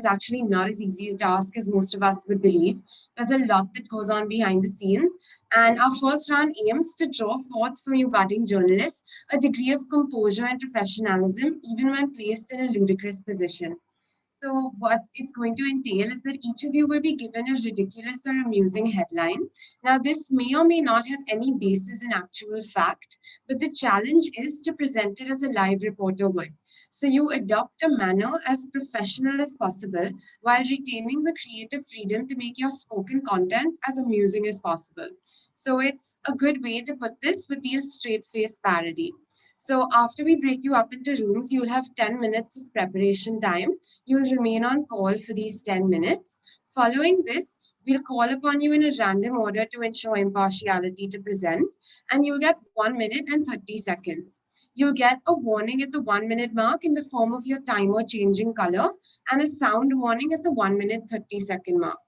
is actually not as easy a task as most of us would believe. There's a lot that goes on behind the scenes. And our first round aims to draw forth from you budding journalists a degree of composure and professionalism, even when placed in a ludicrous position. So, what it's going to entail is that each of you will be given a ridiculous or amusing headline. Now, this may or may not have any basis in actual fact, but the challenge is to present it as a live reporter would. So, you adopt a manner as professional as possible while retaining the creative freedom to make your spoken content as amusing as possible. So, it's a good way to put this would be a straight face parody. So, after we break you up into rooms, you'll have 10 minutes of preparation time. You'll remain on call for these 10 minutes. Following this, we'll call upon you in a random order to ensure impartiality to present, and you'll get 1 minute and 30 seconds. You'll get a warning at the 1 minute mark in the form of your timer changing color and a sound warning at the 1 minute 30-second mark.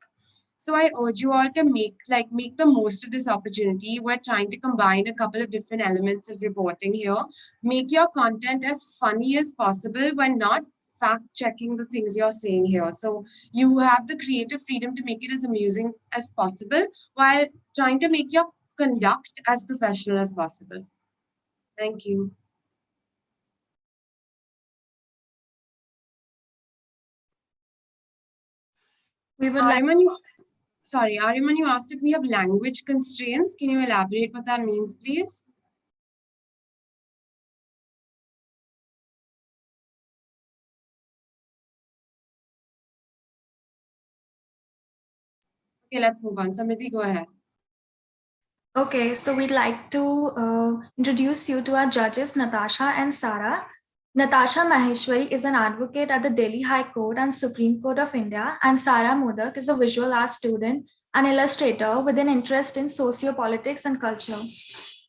So I urge you all to make the most of this opportunity. We're trying to combine a couple of different elements of reporting here. Make your content as funny as possible when not fact checking the things you're saying here. So you have the creative freedom to make it as amusing as possible while trying to make your conduct as professional as possible. Thank you. We would like. Ariman, you asked if we have language constraints. Can you elaborate what that means, please? Okay, let's move on. Samriti, go ahead. Okay, so we'd like to introduce you to our judges, Natasha and Sarah. Natasha Maheshwari is an advocate at the Delhi High Court and Supreme Court of India, and Sarah Modak is a visual arts student and illustrator with an interest in sociopolitics and culture.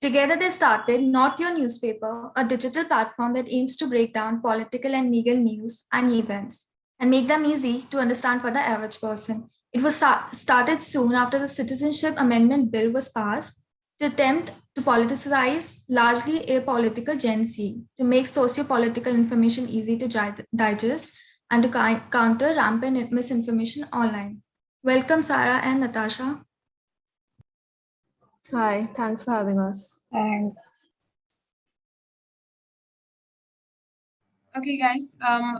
Together, they started Not Your Newspaper, a digital platform that aims to break down political and legal news and events and make them easy to understand for the average person. It was started soon after the Citizenship Amendment Bill was passed to attempt to politicize largely apolitical Gen Z, to make socio-political information easy to digest, and to counter rampant misinformation online. Welcome, Sarah and Natasha. Hi, thanks for having us. Thanks. Okay, guys,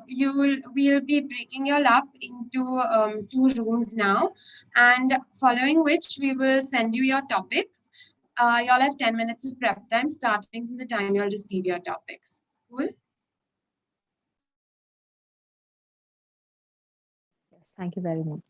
we'll be breaking you all up into 2 rooms now, and following which we will send you your topics. Y'all have 10 minutes of prep time starting from the time you'll receive your topics. Cool? Yes, thank you very much.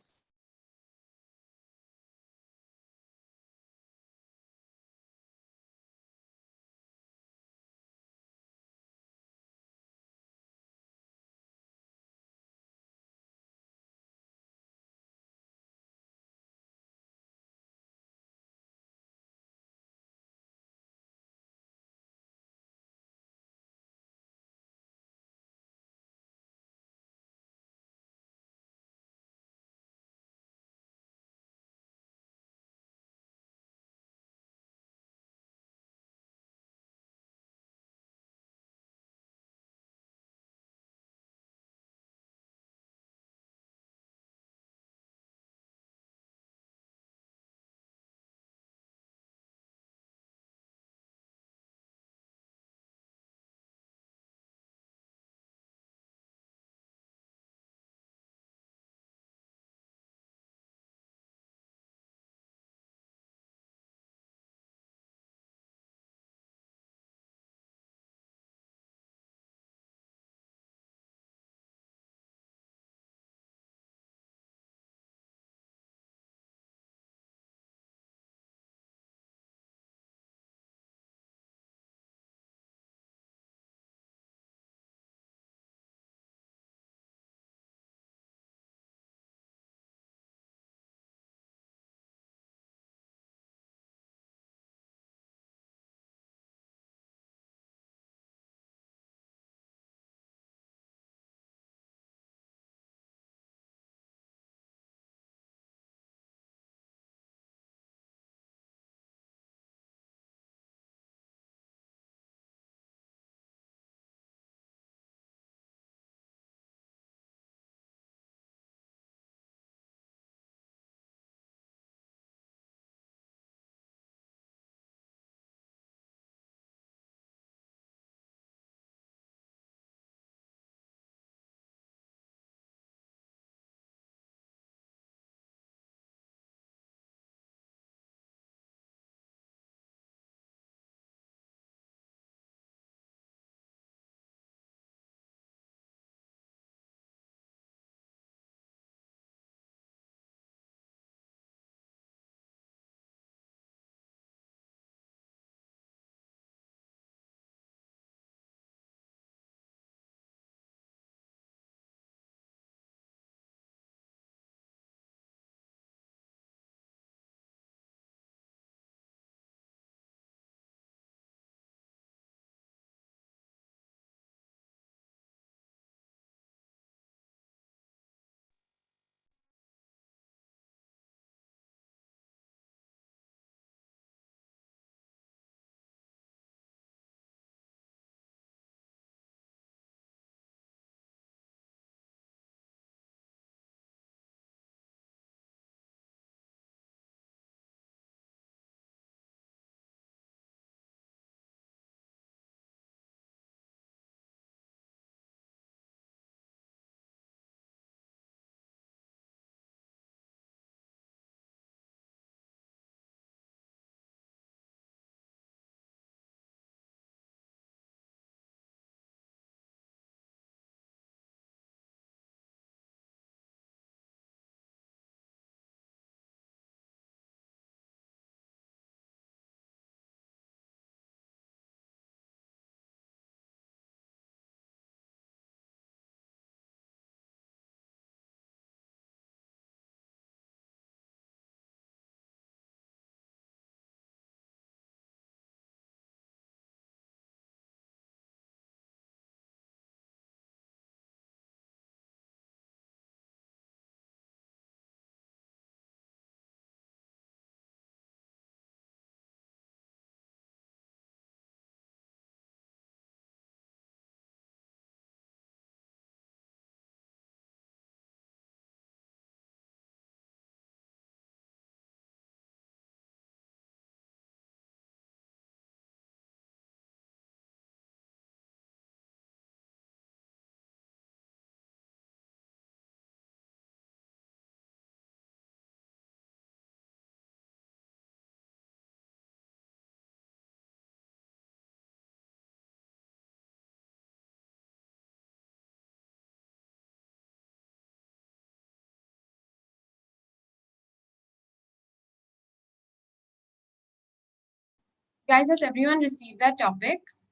Guys, has everyone received their topics?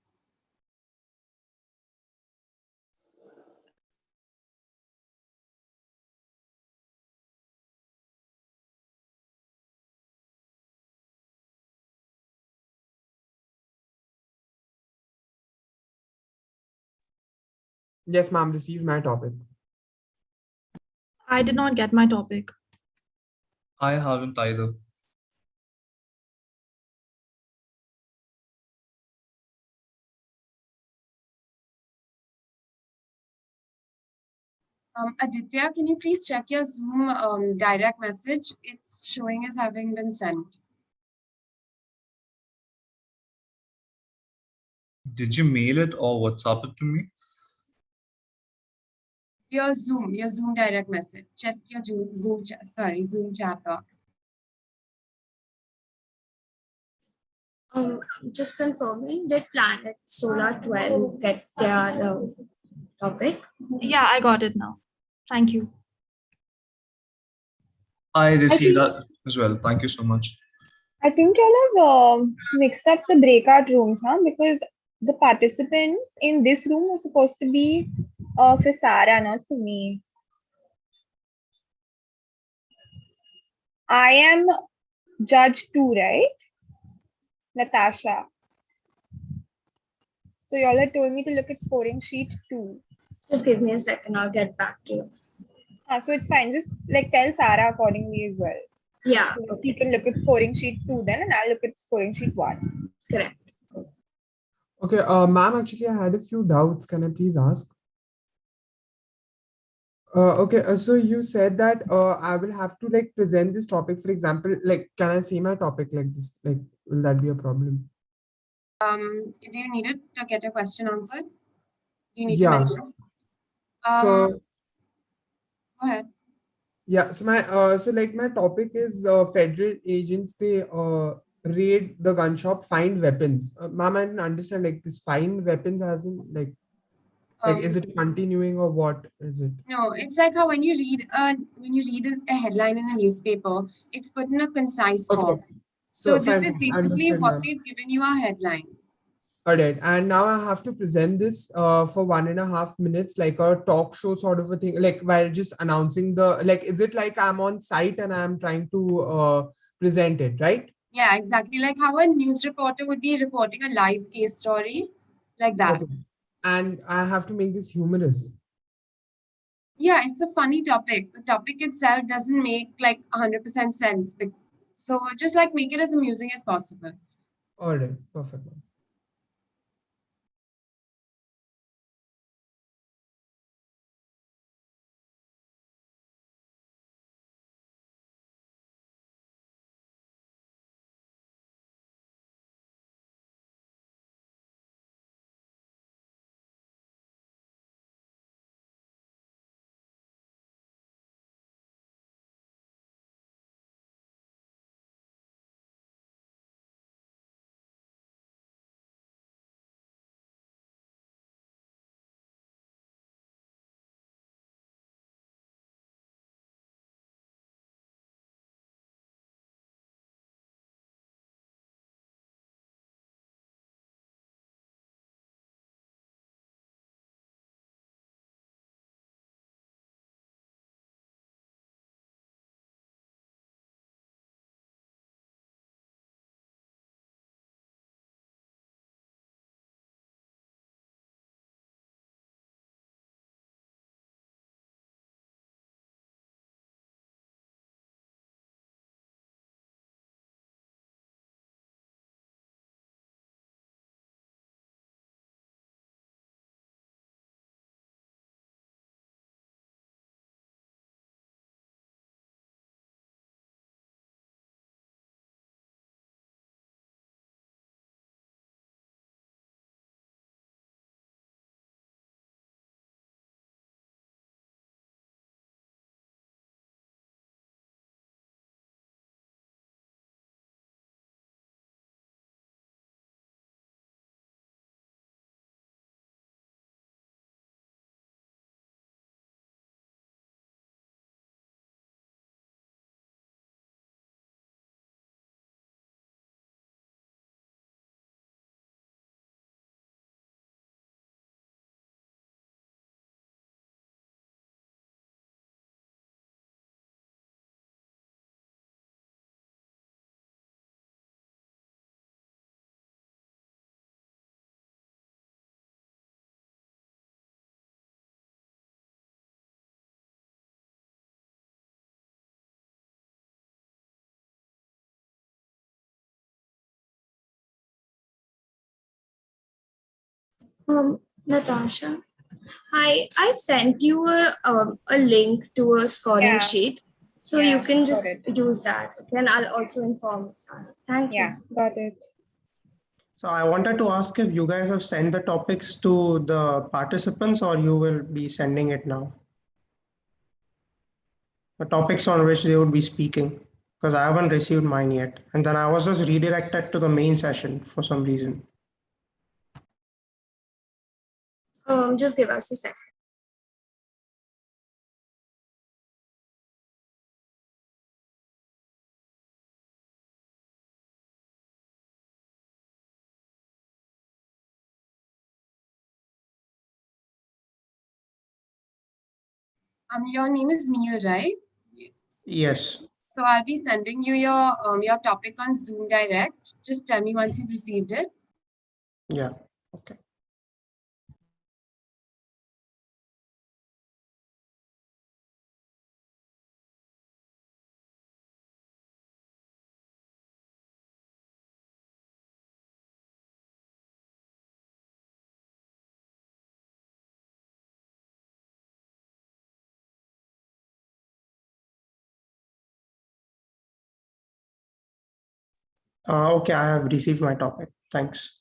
Yes, ma'am, received my topic. I did not get my topic. I haven't either. Aditya, can you please check your Zoom direct message? It's showing as having been sent. Did you mail it or WhatsApp it to me? Your Zoom direct message. Check your Zoom chat box. Just confirming, did Planet Solar 12 get their topic? Yeah, I got it now. Thank you. I received think- that as well. Thank you so much. I think y'all have mixed up the breakout rooms, huh? Because the participants in this room were supposed to be for Sarah, not for me. I am judge 2, right? Natasha. So y'all had told me to look at scoring sheet 2. Just give me a second, I'll get back to you. So it's fine. Just like tell Sarah accordingly as well. Yeah, So you can look at scoring sheet 2 then, and I'll look at scoring sheet 1. correct. Okay, ma'am, actually, I had a few doubts. Can I please ask? Okay, so you said that I will have to like present this topic. For example, like, can I see my topic like this? Like, will that be a problem? Do you need it to get your question answered? You need to Yeah. mention. So Go ahead. yeah, so my like my topic is federal agents, they raid the gun shop, find weapons. Ma'am, I didn't understand like this find weapons as in like is it continuing or what is it? No, it's like how when you read a headline in a newspaper, it's put in a concise Okay. form. So this fine, is I basically understood, what ma'am. we've given you our headlines. All right, and now I have to present this for 1.5 minutes, like a talk show sort of a thing, like while just announcing the like, is it like I'm on site and I'm trying to present it, right? Yeah, exactly. Like how a news reporter would be reporting a live case story, like that. Okay. And I have to make this humorous. Yeah, it's a funny topic. The topic itself doesn't make like 100% sense. So just like make it as amusing as possible. All right, perfect. Natasha. Hi, I've sent you a link to a scoring Yeah. sheet. So Yeah, you can got just it. use that. Okay, and I'll also inform Sarah. Thank you. Yeah, got it. So I wanted to ask if you guys have sent the topics to the participants or you will be sending it now. The topics on which they would be speaking, because I haven't received mine yet. And then I was just redirected to the main session for some reason. Just give us a second. Your name is Neil, right? Yes. So I'll be sending you your topic on Zoom Direct. Just tell me once you've received it. Yeah. Okay. Okay, I have received my topic. Thanks.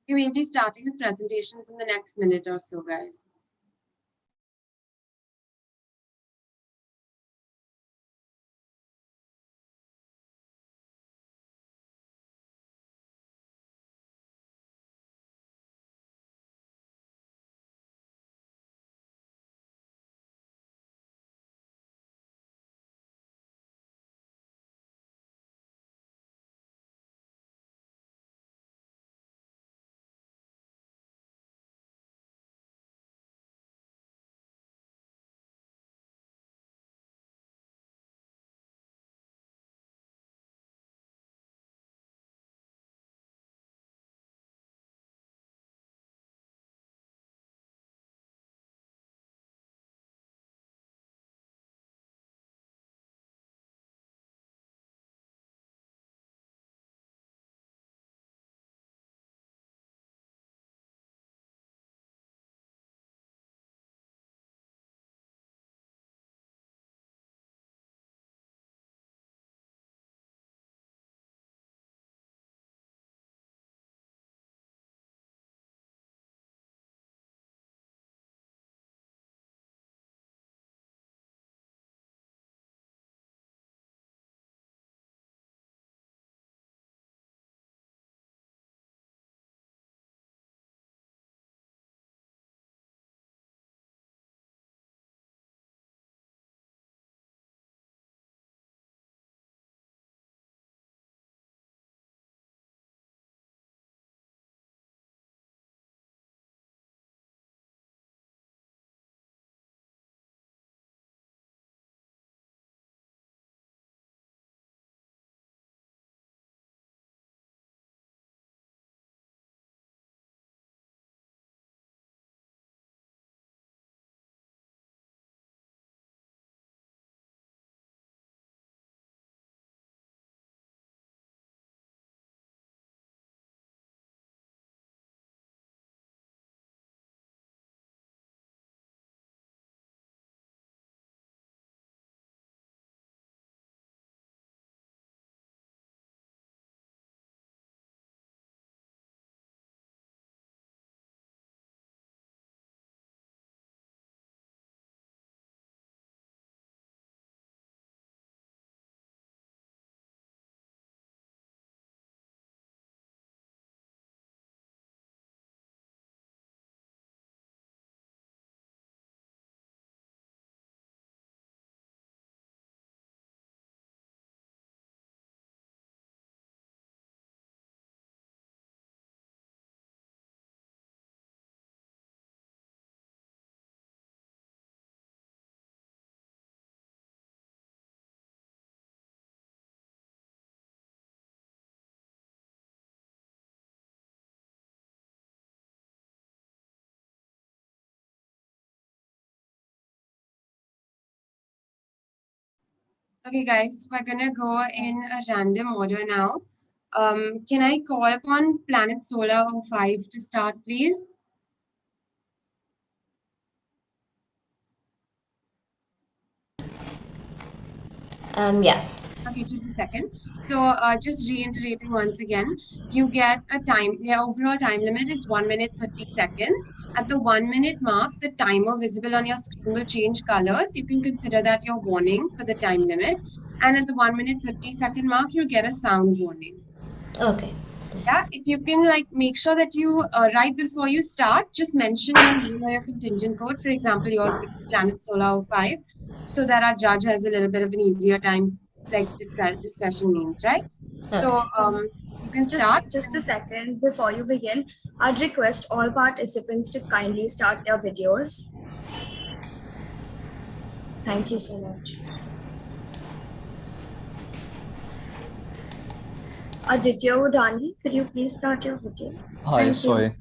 Okay, we'll be starting with presentations in the next minute or so, guys. Okay, guys, we're gonna go in a random order now. Can I call upon Planet Solar 05 to start, please? Yeah. Okay, just a second. So, just reiterating once again, you get a time, the overall time limit is 1 minute 30 seconds. At the 1 minute mark, the timer visible on your screen will change colors. You can consider that your warning for the time limit. And at the 1 minute 30-second mark, you'll get a sound warning. Okay. Yeah, if you can like make sure that you right before you start, just mention your name or your contingent code. For example, yours would be Planet Solar 05, so that our judge has a little bit of an easier time, like discussion means, right? So you can start. Just a second before you begin. I'd request all participants to kindly start their videos. Thank you so much. Aditya Udani, could you please start your video? Hi, Thank you. sorry.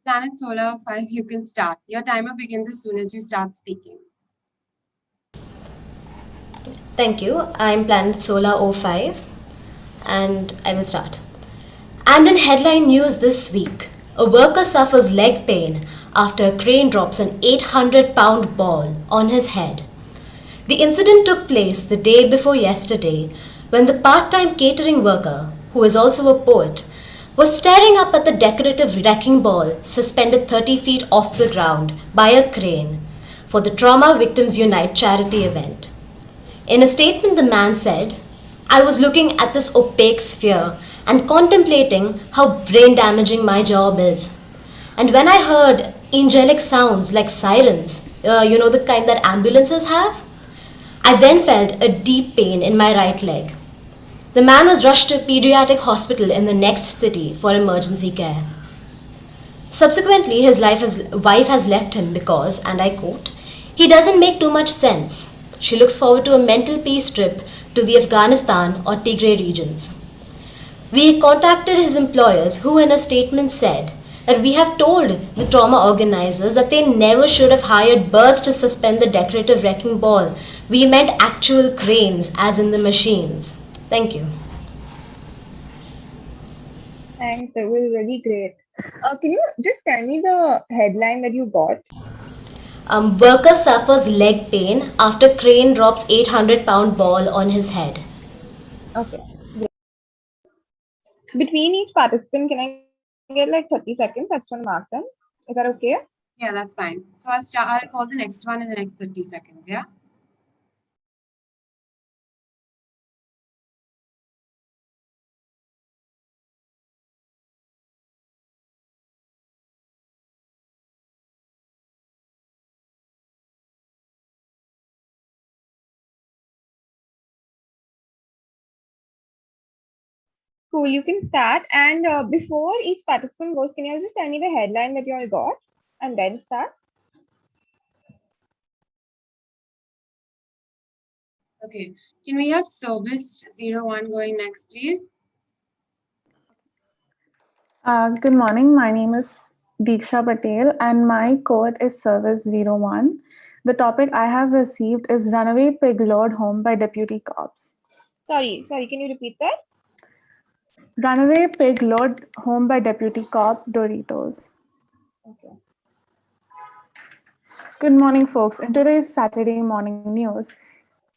Planet Solar 5, you can start. Your timer begins as soon as you start speaking. Thank you. I'm Planet Solar O5 and I will start. And in headline news this week, a worker suffers leg pain after a crane drops an 800-pound ball on his head. The incident took place the day before yesterday when the part-time catering worker, who is also a poet, was staring up at the decorative wrecking ball suspended 30 feet off the ground by a crane for the Trauma Victims Unite charity event. In a statement, the man said, "I was looking at this opaque sphere and contemplating how brain damaging my job is. And when I heard angelic sounds like sirens, the kind that ambulances have, I then felt a deep pain in my right leg." The man was rushed to a pediatric hospital in the next city for emergency care. Subsequently, his wife has left him because, and I quote, "He doesn't make too much sense. She looks forward to a mental peace trip to the Afghanistan or Tigray regions." We contacted his employers, who in a statement said that we have told the trauma organizers that they never should have hired birds to suspend the decorative wrecking ball. We meant actual cranes, as in the machines. Thank you. Thanks, that was really great. Can you just tell me the headline that you got? Worker suffers leg pain after crane drops 800-pound ball on his head. Okay. Great. Between each participant, can I get like 30 seconds? I just want to mark them. Is that okay? Yeah, that's fine. So I'll call the next one in the next 30 seconds, yeah? Cool, you can start. And before each participant goes, can you just tell me the headline that you all got and then start? Okay. Can we have serviced 01 going next, please? Good morning. My name is Diksha Patel and my code is Service 01. The topic I have received is Runaway Pig Lured Home by Deputy Cops. Sorry, can you repeat that? Runaway Pig Lured Home by Deputy Cop Doritos. Okay. Good morning, folks. In today's Saturday morning news,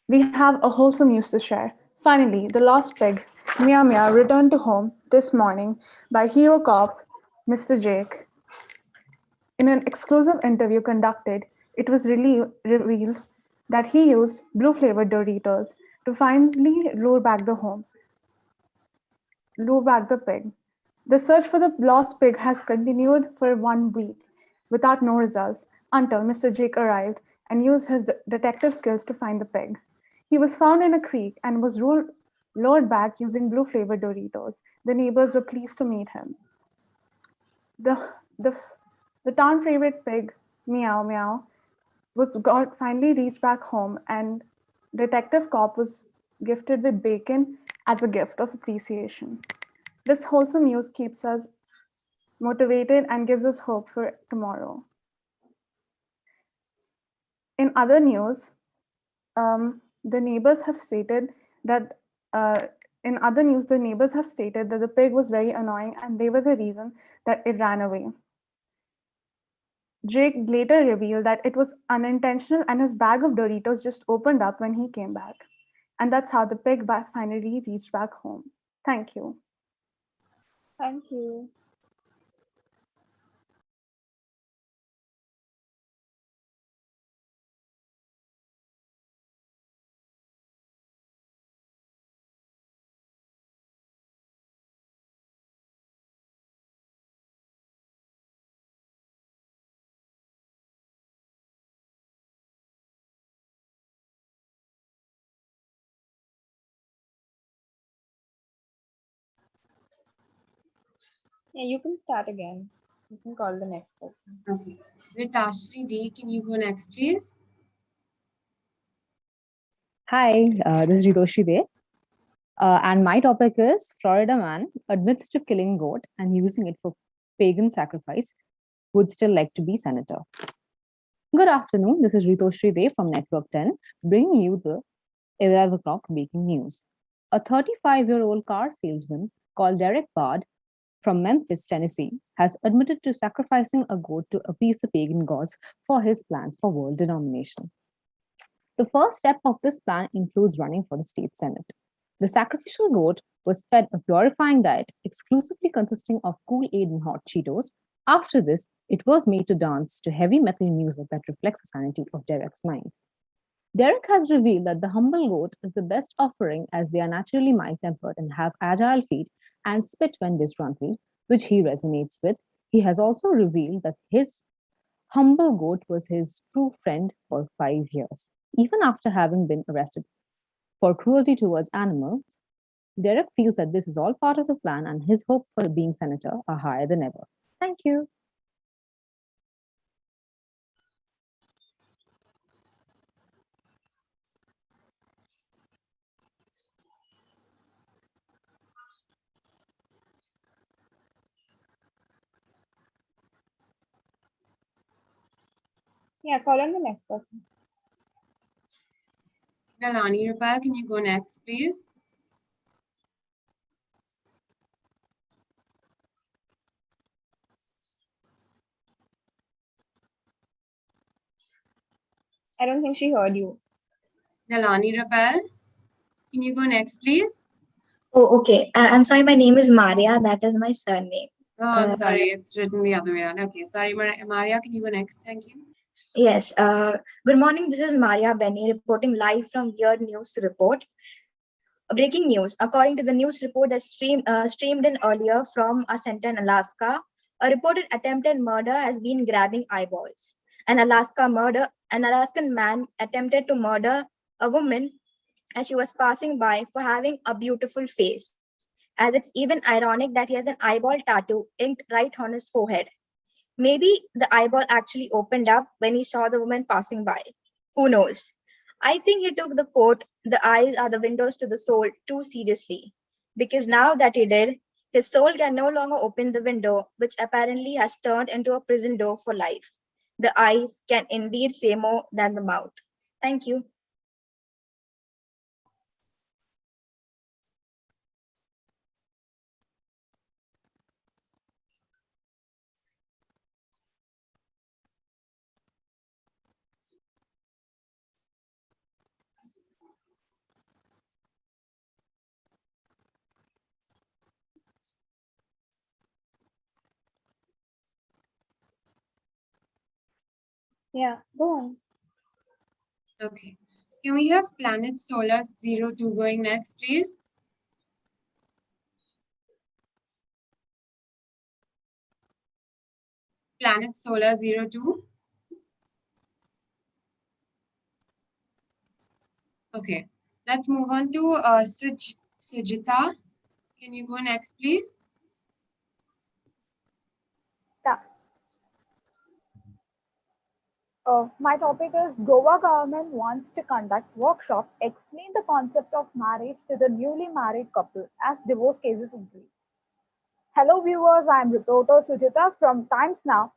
we have a wholesome news to share. Finally, the lost pig, Mia Mia, returned to home this morning by hero cop, Mr. Jake. In an exclusive interview conducted, it was revealed that he used blue-flavored Doritos to finally lure back the pig. The search for the lost pig has continued for 1 week without no result until Mr. Jake arrived and used his detective skills to find the pig. He was found in a creek and was lured back using blue-flavored Doritos. The neighbors were pleased to meet him. The town favorite pig, Meow Meow, finally reached back home, and Detective Cop was gifted with bacon as a gift of appreciation. This wholesome news keeps us motivated and gives us hope for tomorrow. In other news, the neighbors have stated that the pig was very annoying and they were the reason that it ran away. Jake later revealed that it was unintentional and his bag of Doritos just opened up when he came back. And that's how the pig finally reached back home. Thank you. Thank you. Yeah, you can start again. You can call the next person. Okay. Ritashri D, can you go next, please? Hi, this is Ritoshi Dey. And my topic is Florida man admits to killing goat and using it for pagan sacrifice would still like to be senator. Good afternoon. This is Ritoshri Dey from Network 10, bringing you the 11 o'clock breaking news. A 35-year-old car salesman called Derek Bard from Memphis, Tennessee, has admitted to sacrificing a goat to appease the pagan gods for his plans for world domination. The first step of this plan includes running for the state senate. The sacrificial goat was fed a purifying diet exclusively consisting of Kool-Aid and hot Cheetos. After this, it was made to dance to heavy metal music that reflects the sanity of Derek's mind. Derek has revealed that the humble goat is the best offering as they are naturally mild-tempered and have agile feet and spit when disgruntled, which he resonates with. He has also revealed that his humble goat was his true friend for 5 years. Even after having been arrested for cruelty towards animals, Derek feels that this is all part of the plan and his hopes for being senator are higher than ever. Thank you. Yeah, call on the next person. Nalani Rupal, can you go next, please? I don't think she heard you. Nalani Rupal, can you go next, please? Oh, okay. I'm sorry, my name is Maria. That is my surname. Oh, I'm sorry, it's written the other way around. Okay, sorry, Maria, can you go next? Thank you. Yes. Good morning. This is Maria Benny reporting live from Weird News to Report. Breaking news. According to the news report that streamed in earlier from a center in Alaska, a reported attempted murder has been grabbing eyeballs. An Alaskan man attempted to murder a woman as she was passing by for having a beautiful face. As it's even ironic that he has an eyeball tattoo inked right on his forehead. Maybe the eyeball actually opened up when he saw the woman passing by. Who knows? I think he took the quote, "the eyes are the windows to the soul," too seriously. Because now that he did, his soul can no longer open the window, which apparently has turned into a prison door for life. The eyes can indeed say more than the mouth. Thank you. Yeah, go on. Okay. Can we have Planet Solar 02 going next, please? Planet Solar 02. Okay. Let's move on to Sujita. Can you go next, please? Yeah. My topic is Goa government wants to conduct workshop explain the concept of marriage to the newly married couple as divorce cases increase. Hello viewers, I am reporter Sujita from Times Now,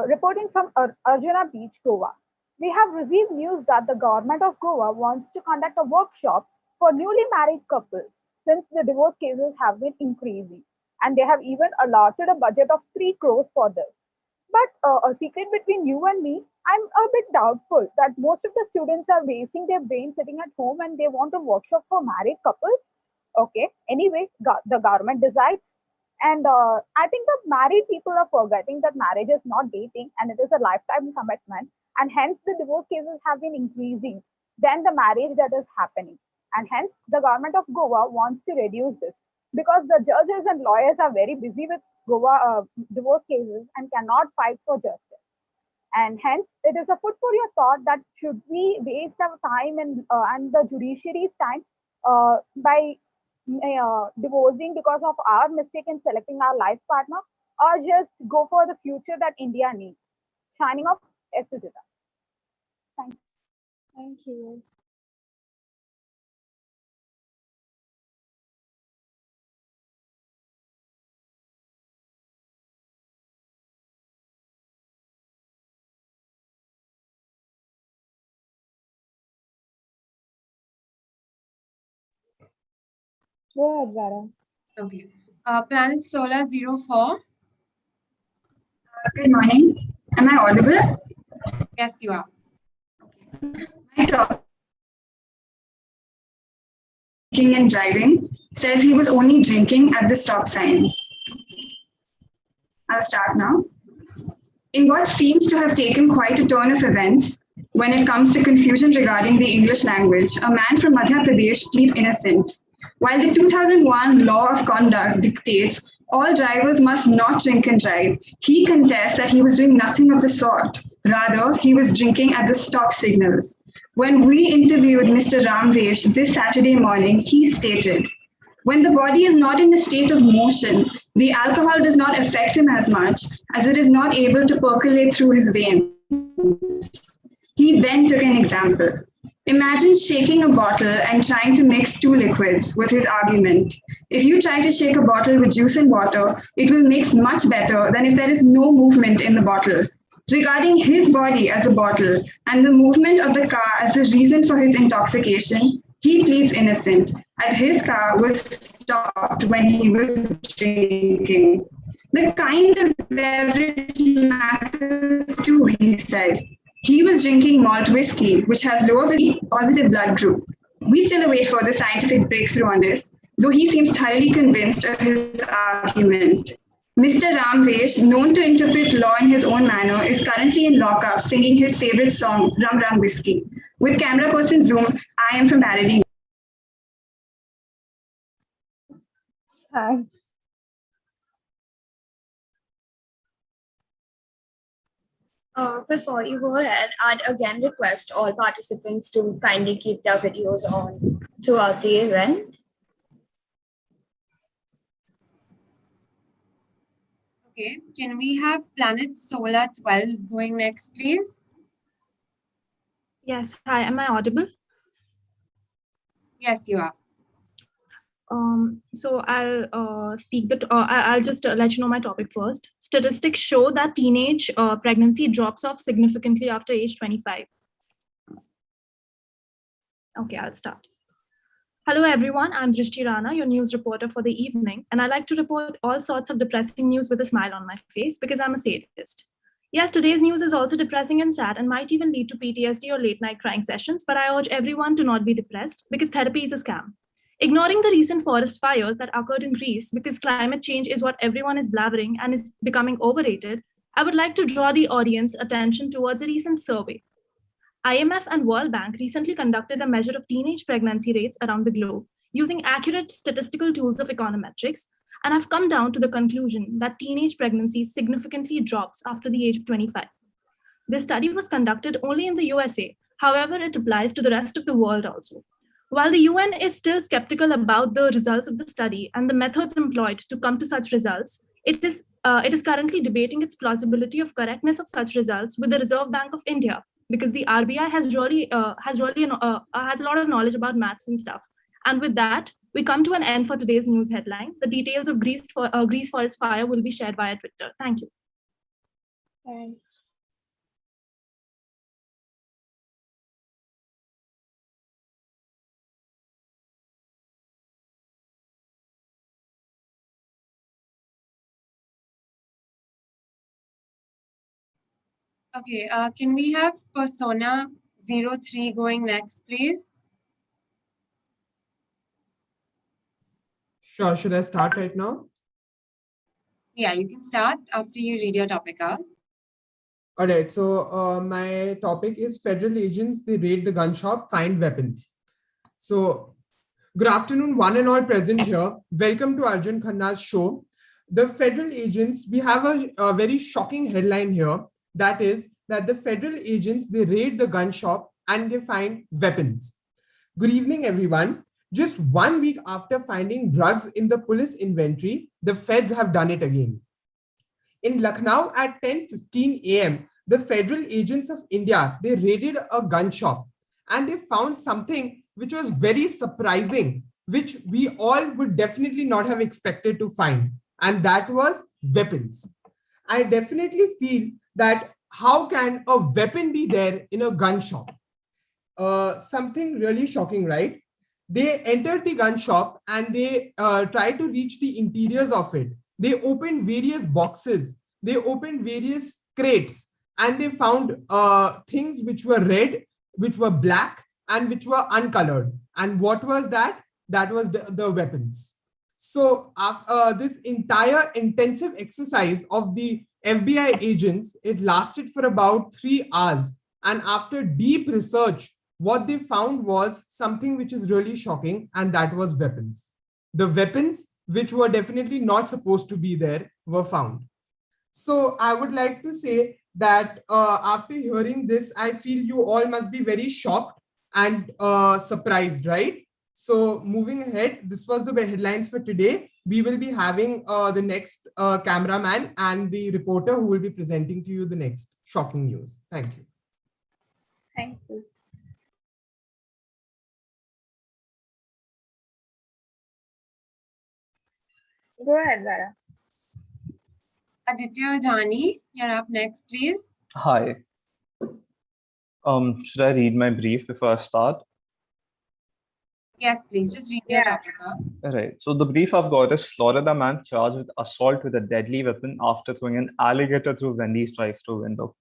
reporting from Arjuna Beach, Goa. We have received news that the government of Goa wants to conduct a workshop for newly married couples since the divorce cases have been increasing and they have even allotted a budget of 3 crores for this. But a secret between you and me, I'm a bit doubtful that most of the students are wasting their brain sitting at home and they want a workshop for married couples. Okay, anyway, the government decides. And I think the married people are forgetting that marriage is not dating and it is a lifetime commitment. And hence, the divorce cases have been increasing than the marriage that is happening. And hence, the government of Goa wants to reduce this because the judges and lawyers are very busy with Goa divorce cases and cannot fight for justice. And hence, it is a food for your thought that should we waste our time and the judiciary's time by divorcing because of our mistake in selecting our life partner, or just go for the future that India needs. Shining off, Esujita. Thank you. Thank you. Go ahead, Zara. Okay. Planet Solar 04. Good morning. Am I audible? Yes, you are. My topic drinking and driving says he was only drinking at the stop signs. I'll start now. In what seems to have taken quite a turn of events, when it comes to confusion regarding the English language, a man from Madhya Pradesh pleads innocent. While the 2001 law of conduct dictates all drivers must not drink and drive, he contests that he was doing nothing of the sort. Rather, he was drinking at the stop signals. When we interviewed Mr. Ramvesh this Saturday morning, he stated, when the body is not in a state of motion, the alcohol does not affect him as much as it is not able to percolate through his veins. He then took an example. Imagine shaking a bottle and trying to mix two liquids, was his argument. If you try to shake a bottle with juice and water, it will mix much better than if there is no movement in the bottle. Regarding his body as a bottle and the movement of the car as the reason for his intoxication, he pleads innocent, as his car was stopped when he was drinking. The kind of beverage matters too, he said. He was drinking malt whiskey, which has lower positive blood group. We still await further scientific breakthrough on this, though he seems thoroughly convinced of his argument. Mr. Ramvesh, known to interpret law in his own manner, is currently in lockup singing his favorite song, Rum Rum Whiskey. With camera person Zoom, I am from Parody. Thanks. Before you go ahead, I'd again request all participants to kindly keep their videos on throughout the event. Okay. Can we have Planet Solar 12 going next, please? Yes. Hi. Am I audible? Yes, you are. So I'll I'll just let you know my topic first. Statistics show that teenage pregnancy drops off significantly after age 25. Okay, I'll start. Hello everyone, I'm Drishti Rana, your news reporter for the evening, and I like to report all sorts of depressing news with a smile on my face because I'm a sadist. Yes, today's news is also depressing and sad and might even lead to PTSD or late night crying sessions, but I urge everyone to not be depressed because therapy is a scam. Ignoring the recent forest fires that occurred in Greece because climate change is what everyone is blabbering and is becoming overrated, I would like to draw the audience attention towards a recent survey. IMF and World Bank recently conducted a measure of teenage pregnancy rates around the globe using accurate statistical tools of econometrics and have come down to the conclusion that teenage pregnancy significantly drops after the age of 25. This study was conducted only in the USA. However, it applies to the rest of the world also. While the UN is still skeptical about the results of the study and the methods employed to come to such results, it is currently debating its plausibility of correctness of such results with the Reserve Bank of India, because the RBI has a lot of knowledge about maths and stuff. And with that, we come to an end for today's news headline. The details of Greece forest fire will be shared via Twitter. Thank you. Thanks. Okay, can we have Persona 03 going next, please? Sure, should I start right now? Yeah, you can start after you read your topic out. All right, so my topic is federal agents, they raid the gun shop, find weapons. So good afternoon, one and all present here. Welcome to Arjun Khanna's show. The federal agents, we have a very shocking headline here. That is that the federal agents, they raid the gun shop and they find weapons. Good evening, everyone. Just 1 week after finding drugs in the police inventory, the feds have done it again. In Lucknow at 10:15 a.m., the federal agents of India, they raided a gun shop and they found something which was very surprising, which we all would definitely not have expected to find. And that was weapons. I definitely feel that how can a weapon be there in a gun shop? Something really shocking, right? They entered the gun shop and they tried to reach the interiors of it. They opened various boxes. They opened various crates, and they found things which were red, which were black, and which were uncolored. And what was that? That was the weapons. So this entire intensive exercise of the FBI agents, it lasted for about 3 hours. And after deep research, what they found was something which is really shocking, and that was weapons. The weapons, which were definitely not supposed to be there, were found. So I would like to say that after hearing this, I feel you all must be very shocked and surprised, right? So moving ahead, this was the headlines for today. We will be having the next cameraman and the reporter who will be presenting to you the next shocking news. Thank you. Thank you. Go ahead, Zara. Aditya Dhani, you're up next, please. Hi. Should I read my brief before I start? Yes, please, just read your topic up. Right. So the brief I've got is Florida man charged with assault with a deadly weapon after throwing an alligator through Wendy's drive-thru window.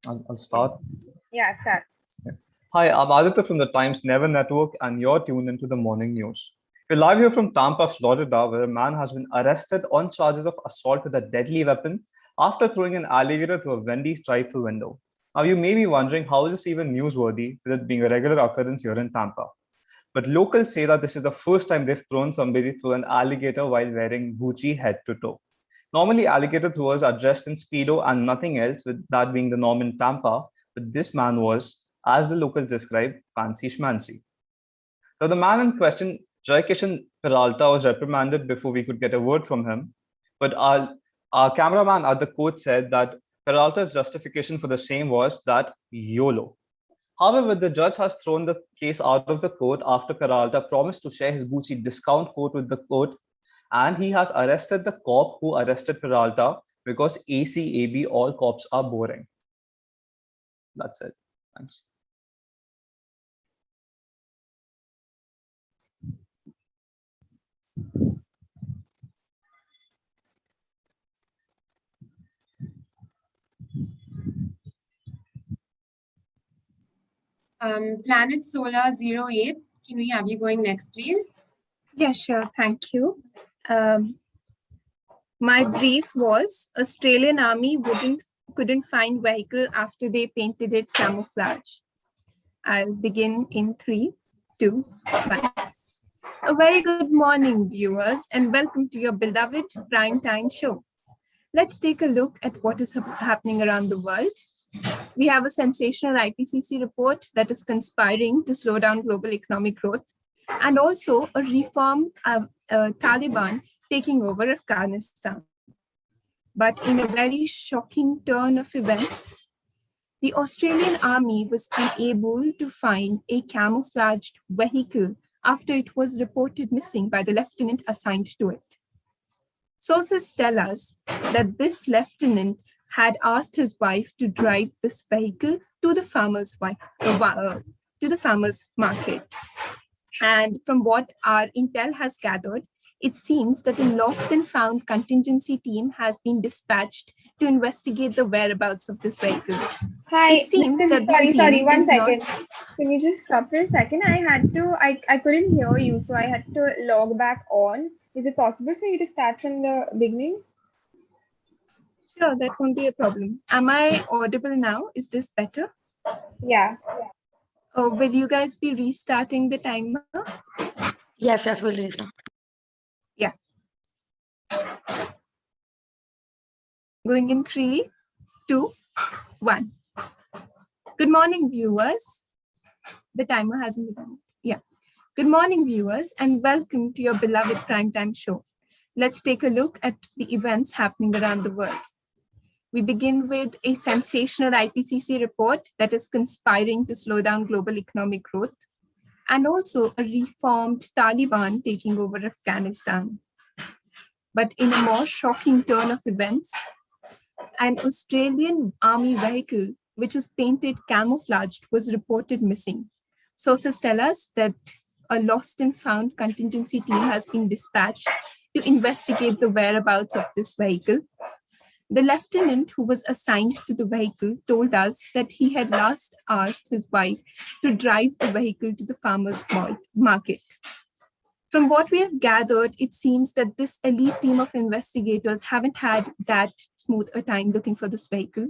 I'll start. Yeah, start. Hi, I'm Aditya from the Times Never Network, and you're tuned into the morning news. We're live here from Tampa, Florida, where a man has been arrested on charges of assault with a deadly weapon after throwing an alligator through a Wendy's drive-thru window. Now, you may be wondering, how is this even newsworthy, with it being a regular occurrence here in Tampa? But locals say that this is the first time they've thrown somebody through an alligator while wearing Gucci head to toe. Normally, alligator throwers are dressed in Speedo and nothing else, with that being the norm in Tampa, but this man was, as the locals described, fancy schmancy. So the man in question, Jaikishan Peralta, was reprimanded before we could get a word from him. But our cameraman at the court said that Peralta's justification for the same was that YOLO. However, the judge has thrown the case out of the court after Peralta promised to share his Gucci discount code with the court, and he has arrested the cop who arrested Peralta because ACAB, all cops are boring. That's it. Thanks. Planet Solar 08, can we have you going next, please? Yeah, sure. Thank you. My brief was Australian Army couldn't find vehicle after they painted it camouflage. I'll begin in 3, 2, 1. A very good morning, viewers, and welcome to your beloved primetime show. Let's take a look at what is happening around the world. We have a sensational IPCC report that is conspiring to slow down global economic growth, and also a reform of Taliban taking over Afghanistan. But in a very shocking turn of events, the Australian Army was unable to find a camouflaged vehicle after it was reported missing by the lieutenant assigned to it. Sources tell us that this lieutenant had asked his wife to drive this vehicle to the farmer's market. And from what our intel has gathered, it seems that a lost and found contingency team has been dispatched to investigate the whereabouts of this vehicle. Hi, it seems listen, that this sorry, team 1 is second. not- Can you just stop for a second? I couldn't hear you, so I had to log back on. Is it possible for you to start from the beginning? Sure, that won't be a problem. Am I audible now? Is this better? Yeah. Will you guys be restarting the timer? Yes, we'll restart. Yeah. Going in 3, 2, 1. Good morning, viewers. The timer hasn't begun. Yeah. Good morning, viewers, and welcome to your beloved primetime show. Let's take a look at the events happening around the world. We begin with a sensational IPCC report that is conspiring to slow down global economic growth, and also a reformed Taliban taking over Afghanistan. But in a more shocking turn of events, an Australian Army vehicle, which was painted camouflaged, was reported missing. Sources tell us that a lost and found contingency team has been dispatched to investigate the whereabouts of this vehicle. The lieutenant who was assigned to the vehicle told us that he had last asked his wife to drive the vehicle to the farmer's market. From what we have gathered, it seems that this elite team of investigators haven't had that smooth a time looking for this vehicle.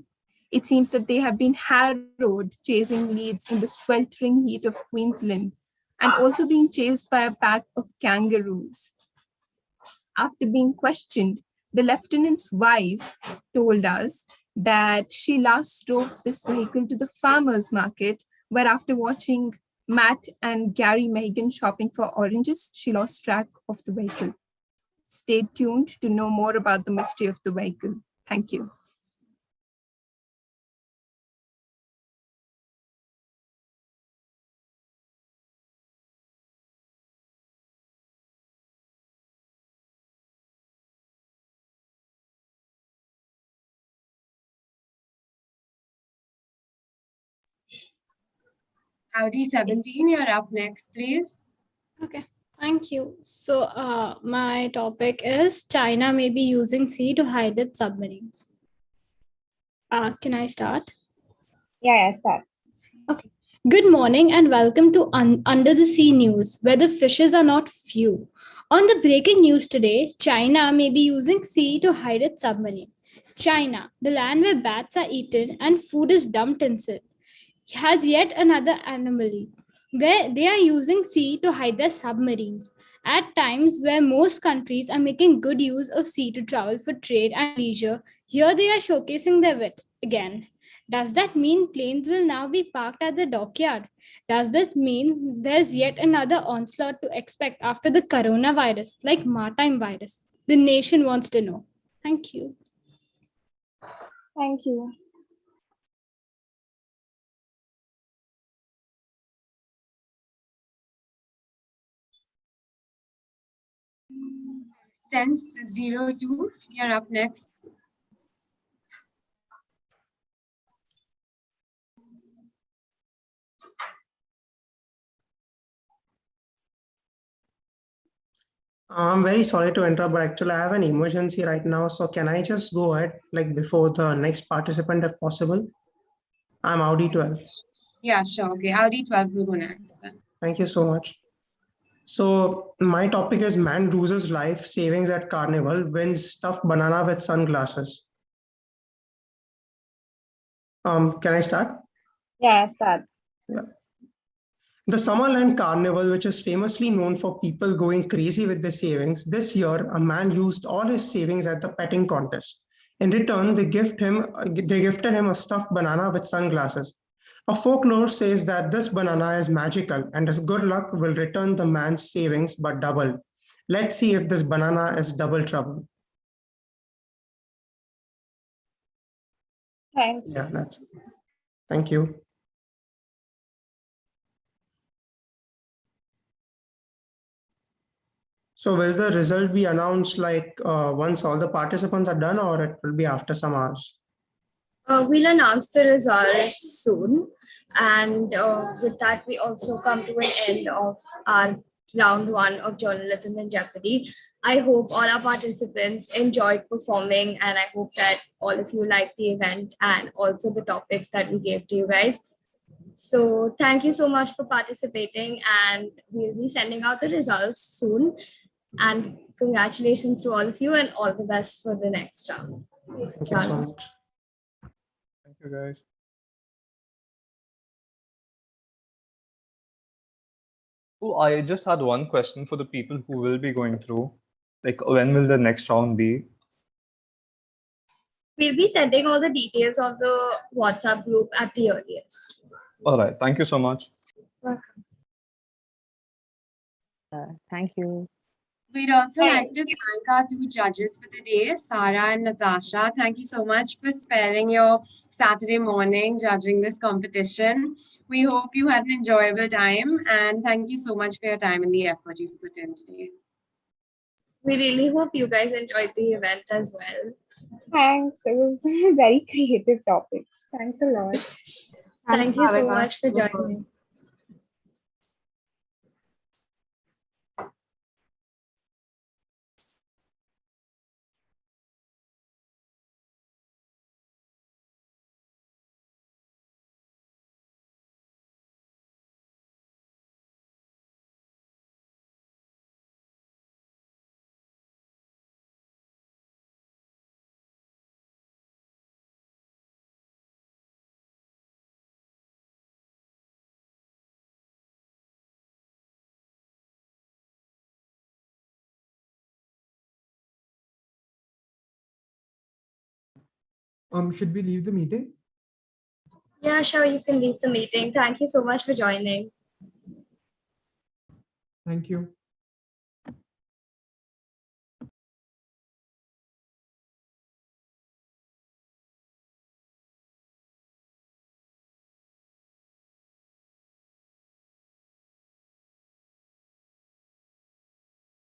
It seems that they have been harrowed chasing leads in the sweltering heat of Queensland and also being chased by a pack of kangaroos. After being questioned, the lieutenant's wife told us that she last drove this vehicle to the farmer's market, where after watching Matt and Gary Megan shopping for oranges, she lost track of the vehicle. Stay tuned to know more about the mystery of the vehicle. Thank you. Audi 17, you're up next, please. Okay, thank you. So my topic is China may be using sea to hide its submarines. Can I start? Yeah, start. Okay. Good morning and welcome to Under the Sea News, where the fishes are not few. On the breaking news today, China may be using sea to hide its submarine. China, the land where bats are eaten and food is dumped inside, has yet another anomaly where they are using sea to hide their submarines at times where most countries are making good use of sea to travel for trade and leisure. Here they are showcasing their wit again. Does that mean planes will now be parked at the dockyard? Does this mean there's yet another onslaught to expect after the coronavirus, like maritime virus? The nation wants to know. Thank you. Thank you. Sense02, you're up next. I'm very sorry to interrupt, but actually I have an emergency right now. So can I just go ahead like before the next participant if possible? I'm Audi 12. Yeah, sure. Okay, Audi 12 will go next then. Thank you so much. So my topic is man loses life savings at carnival, wins stuffed banana with sunglasses. Can I start? Yeah, start. Yeah. The Summerland Carnival, which is famously known for people going crazy with their savings, this year a man used all his savings at the petting contest. In return, they gifted him a stuffed banana with sunglasses. A folklore says that this banana is magical and his good luck will return the man's savings but double. Let's see if this banana is double trouble. Thanks. Yeah, that's it. Thank you. So will the result be announced like once all the participants are done, or it will be after some hours? We'll announce the results soon. And with that, we also come to an end of our round one of journalism in Jeopardy. I hope all our participants enjoyed performing, and I hope that all of you liked the event and also the topics that we gave to you guys. So thank you so much for participating, and we'll be sending out the results soon. And congratulations to all of you and all the best for the next round. Thank you so much. Thank you, guys. Oh, I just had one question for the people who will be going through. Like, when will the next round be? We'll be sending all the details of the WhatsApp group at the earliest. All right. Thank you so much. Welcome. Thank you. We'd also like to thank our two judges for the day, Sarah and Natasha. Thank you so much for sparing your Saturday morning judging this competition. We hope you had an enjoyable time, and thank you so much for your time and the effort you put in today. We really hope you guys enjoyed the event as well. Thanks. It was very creative topics. Thanks a lot. Thank you so much for joining. Should we leave the meeting? Yeah, sure, you can leave the meeting. Thank you so much for joining. Thank you.